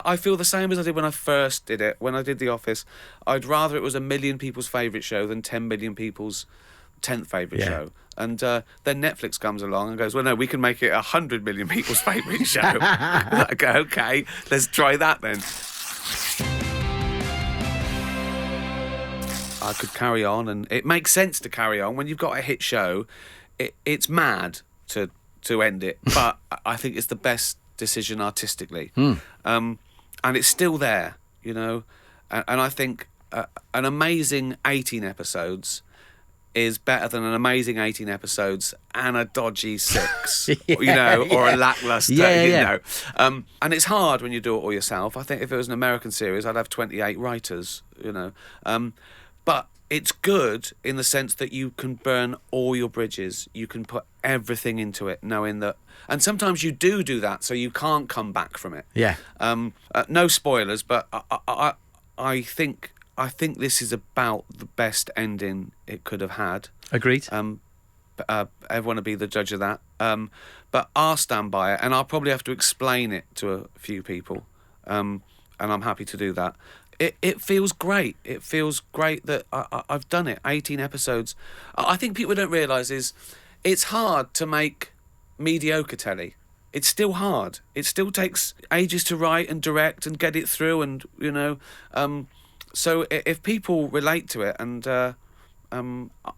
I feel the same as I did when I first did it. When I did The Office, I'd rather it was 1 million people's favourite show than 10 million people's 10th favourite show. And then Netflix comes along and goes, well, no, we can make it 100 million people's favourite show. I go, okay, let's try that then. I could carry on, and it makes sense to carry on. When you've got a hit show, it's mad to end it, but I think it's the best decision artistically. And it's still there, you know. And I think an amazing 18 episodes is better than an amazing 18 episodes and a dodgy 6, you know, or a lackluster, you know. And it's hard when you do it all yourself. I think if it was an American series, I'd have 28 writers, you know. But it's good in the sense that you can burn all your bridges. You can put everything into it, knowing that... And sometimes you do that, so you can't come back from it. Yeah. No spoilers, but I think this is about the best ending it could have had. Agreed. Everyone will be the judge of that. But I'll stand by it, and I'll probably have to explain it to a few people. And I'm happy to do that. It feels great. It feels great that I've done it. 18 episodes. I think people don't realise is it's hard to make mediocre telly. It's still hard. It still takes ages to write and direct and get it through, and, you know... So if people relate to it, and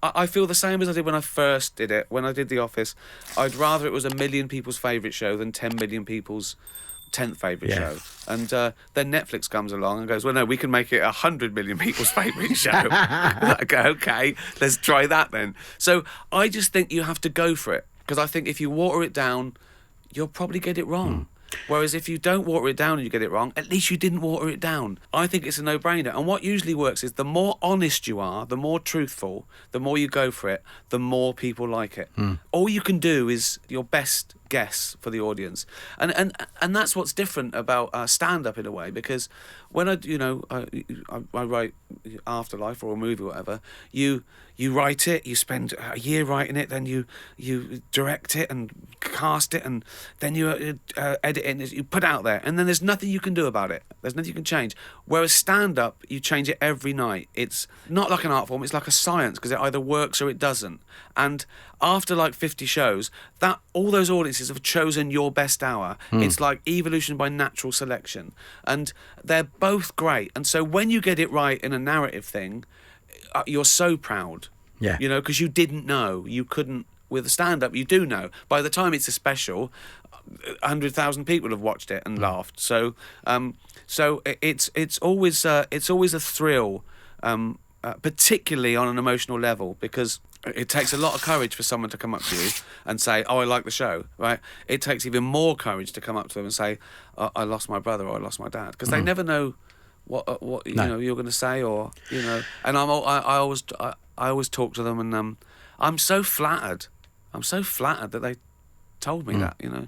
I feel the same as I did when I first did it. When I did The Office, I'd rather it was 1 million people's favourite show than 10 million people's 10th favourite show. And then Netflix comes along and goes, well, no, we can make it 100 million people's favourite show. I go, okay, let's try that then. So I just think you have to go for it, because I think if you water it down, you'll probably get it wrong. Whereas if you don't water it down and you get it wrong, at least you didn't water it down. I think it's a no-brainer. And what usually works is the more honest you are, the more truthful, the more you go for it, the more people like it. All you can do is your best guess for the audience. And that's what's different about stand-up in a way, because when I write Afterlife or a movie or whatever, you write it, you spend a year writing it, then you direct it and cast it, and then you edit it and you put it out there, and then there's nothing you can do about it. There's nothing you can change. Whereas stand-up, you change it every night. It's not like an art form, it's like a science, because it either works or it doesn't. And after like 50 shows, that all those audiences have chosen your best hour. It's like evolution by natural selection. And they're both great. And so when you get it right in a narrative thing, you're so proud. Yeah. You know, because you didn't know. You couldn't... With a stand-up, you do know. By the time it's a special, 100,000 people have watched it and laughed. So it's always a thrill, particularly on an emotional level, because it takes a lot of courage for someone to come up to you and say, oh, I like the show, right? It takes even more courage to come up to them and say, oh, I lost my brother or I lost my dad, because they never know what you know you're going to say, or, you know. And I always talk to them, and I'm so flattered. I'm so flattered that they told me that, you know.